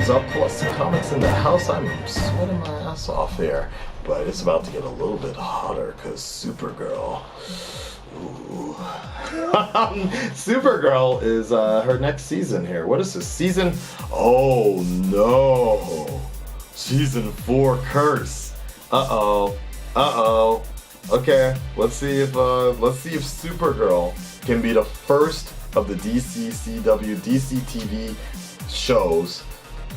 is up, plus comics in the house. I'm sweating my ass off here, but it's about to get a little bit hotter because Supergirl. Ooh. Supergirl is her next season here. What is this season? Oh no, season 4 curse. Okay, let's see if Supergirl can be the first of the DC TV shows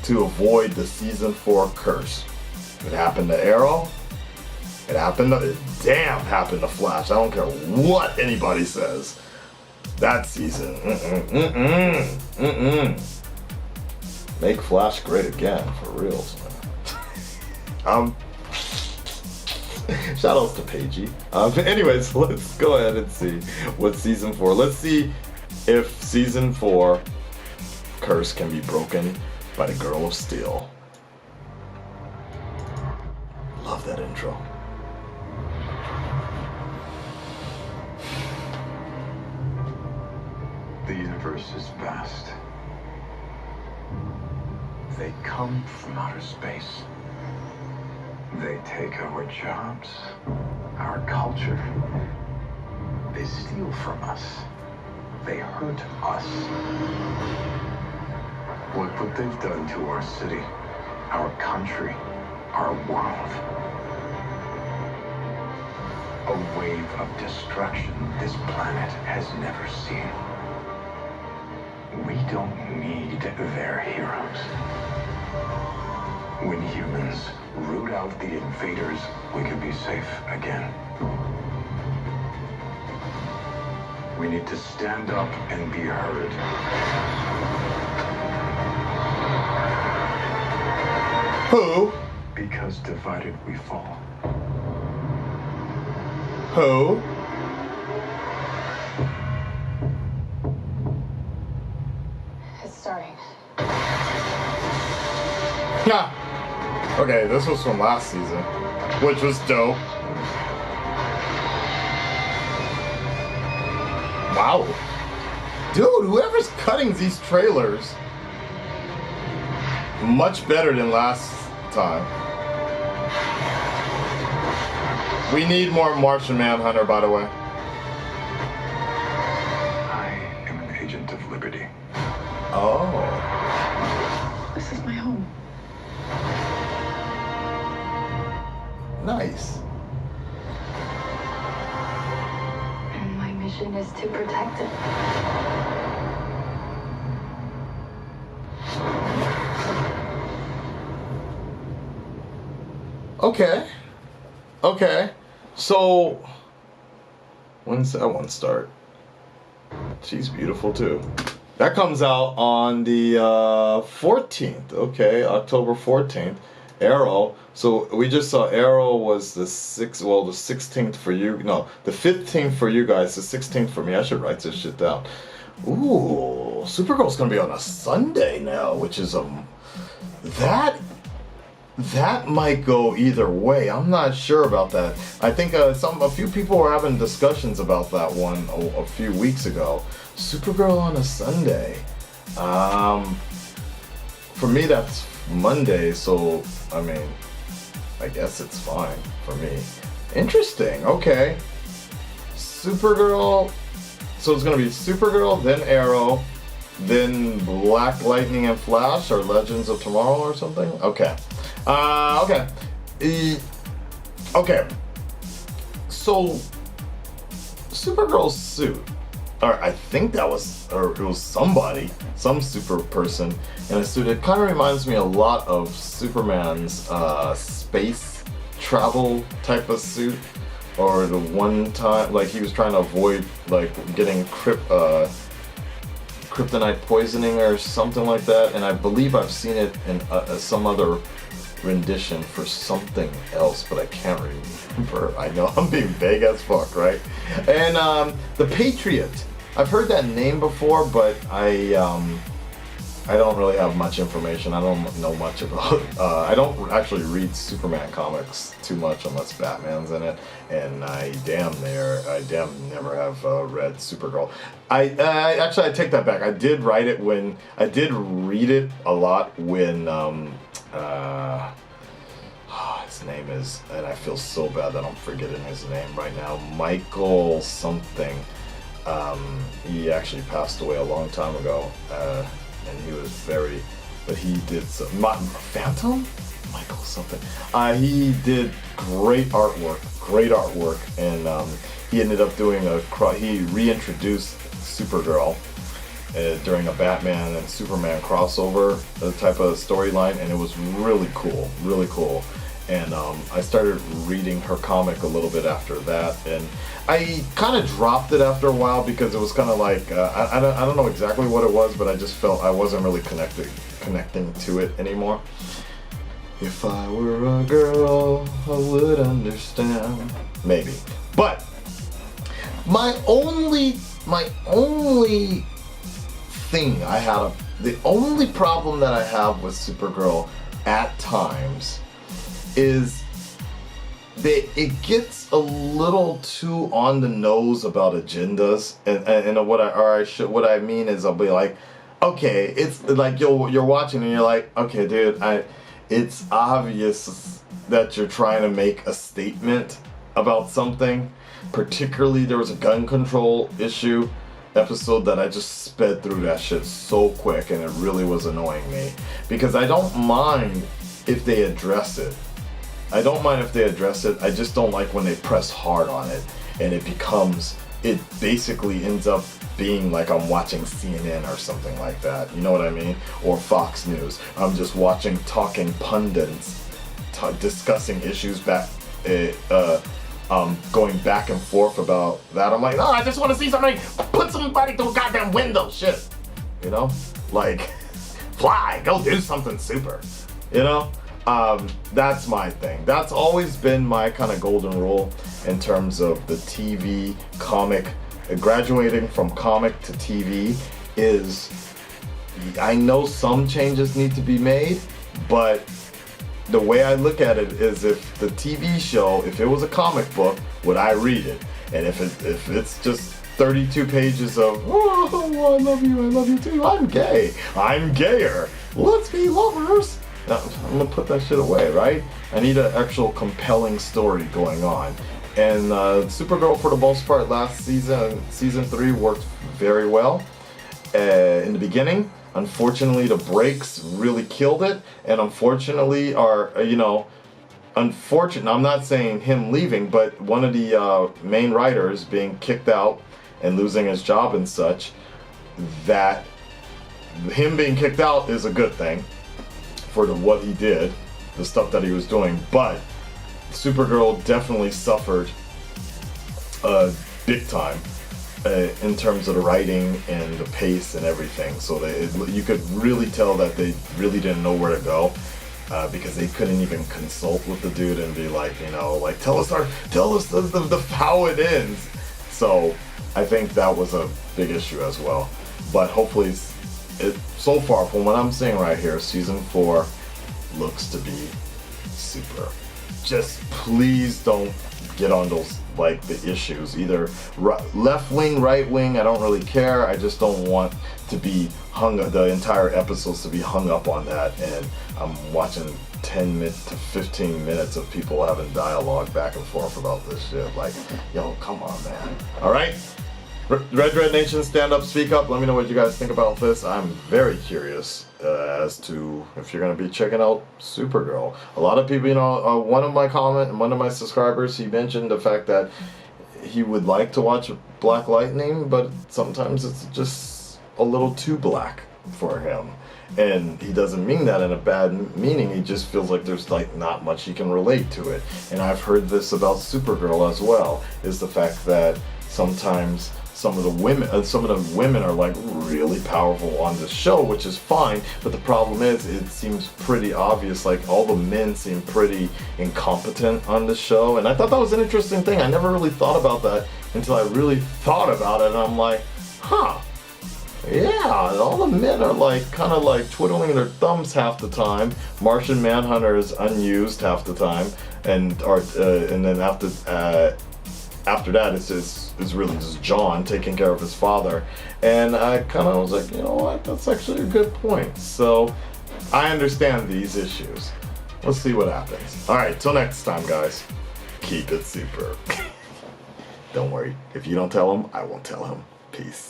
to avoid the season 4 curse. It happened to Arrow. It happened to Flash. I don't care what anybody says. That season. Make Flash great again, for reals, man. Shoutouts to Paigey. Anyways, let's go ahead and see what season 4. Let's see if season 4 curse can be broken by the Girl of Steel. Love that intro. The universe is vast. They come from outer space. They take our jobs, our culture. They steal from us. They hurt us. Look what they've done to our city, our country, our world. A wave of destruction this planet has never seen. We don't need their heroes. When humans root out the invaders, we can be safe again. We need to stand up and be heard. Who? Because divided we fall. Who? It's starting. Yeah. Okay, this was from last season, which was dope. Wow. Dude, whoever's cutting these trailers, much better than last time. We need more Martian Manhunter, by the way. I am an agent of liberty. Oh. This is my home. Nice. And my mission is to protect it. Okay. So, when's that one start? She's beautiful too. That comes out on the 14th. Okay, October 14th. Arrow. So we just saw Arrow was the 16th for you. No, the 15th for you guys. The 16th for me. I should write this shit down. Ooh, Supergirl's gonna be on a Sunday now, which is that might go either way. I'm not sure about that. I think a few people were having discussions about that one a few weeks ago. Supergirl on a Sunday. For me, that's Monday, so I mean, I guess it's fine for me. Interesting. Okay. Supergirl. So it's gonna be Supergirl, then Arrow, then Black Lightning and Flash, or Legends of Tomorrow, or something. Okay. Okay. So, Supergirl's suit, or I think it was somebody, some super person in a suit. It kind of reminds me a lot of Superman's space travel type of suit, or the one time, like he was trying to avoid like getting kryptonite poisoning or something like that. And I believe I've seen it in some other rendition for something else, but I can't remember. I know I'm being vague as fuck, right? And the Patriot, I've heard that name before, but I I don't really have much information. I don't know much about. I don't actually read Superman comics too much unless Batman's in it, and I damn never have read Supergirl. I actually I take that back. I did read it a lot when his name is, and I feel so bad that I'm forgetting his name right now. Michael something. He actually passed away a long time ago, and he was but he did some, Phantom? Michael something. He did great artwork, and he ended up doing he reintroduced Supergirl during a Batman and Superman crossover type of storyline, and it was really cool, And I started reading her comic a little bit after that, and I kind of dropped it after a while because it was kind of like I don't know exactly what it was, but I just felt I wasn't really connecting to it anymore. If I were a girl, I would understand. Maybe, but my only thing I had, the only problem that I have with Supergirl at times is that it gets a little too on the nose about agendas, and what I mean is I'll be like, okay, it's like you're watching and you're like, okay, dude, it's obvious that you're trying to make a statement about something. Particularly, there was a gun control episode that I just sped through that shit so quick, and it really was annoying me because I don't mind if they address it. I just don't like when they press hard on it and it basically ends up being like I'm watching CNN or something like that. You know what I mean? Or Fox News. I'm just watching talking pundits discussing issues going back and forth about that. I'm like, no, I just want to see somebody put somebody through a goddamn window. Shit. You know? Like, fly, go do something super. You know? That's my thing. That's always been my kind of golden rule in terms of the TV, comic, graduating from comic to TV is, I know some changes need to be made, but the way I look at it is if the TV show, if it was a comic book, would I read it? And if it's just 32 pages of, oh, I love you too, I'm gay, I'm gayer, let's be lovers, I'm gonna put that shit away, right? I need an actual compelling story going on. And Supergirl, for the most part, last season 3 worked very well in the beginning. Unfortunately, the breaks really killed it, and unfortunately, I'm not saying him leaving, but one of the main writers being kicked out and losing his job and such, that him being kicked out is a good thing for what he did, the stuff that he was doing, but Supergirl definitely suffered big time in terms of the writing and the pace and everything. So you could really tell that they really didn't know where to go because they couldn't even consult with the dude and be like, like tell us the how it ends. So I think that was a big issue as well. But hopefully, so far from what I'm seeing right here, season 4 looks to be super. Just please don't get on those, like, the issues, either left wing, right wing, I don't really care. I just don't want to be the entire episodes to be hung up on that, and I'm watching 10 to 15 minutes of people having dialogue back and forth about this shit. Like, yo, come on, man. All right? Red Nation, stand up, speak up. Let me know what you guys think about this. I'm very curious as to if you're going to be checking out Supergirl. A lot of people, one of my subscribers, he mentioned the fact that he would like to watch Black Lightning, but sometimes it's just a little too black for him. And he doesn't mean that in a bad meaning. He just feels like there's like not much he can relate to it. And I've heard this about Supergirl as well, is the fact that sometimes some of the women are like really powerful on the show, which is fine, but the problem is it seems pretty obvious, like all the men seem pretty incompetent on the show. And I thought that was an interesting thing. I never really thought about that until I really thought about it, and I'm like, huh, Yeah, and all the men are like kind of like twiddling their thumbs half the time. Martian Manhunter is unused half the time, and then after that it's really just John taking care of his father. And I kind of was like, you know what, that's actually a good point. So I understand these issues. Let's see what happens. All right, till next time, guys. Keep it super. Don't worry, if you don't tell him, I won't tell him. Peace.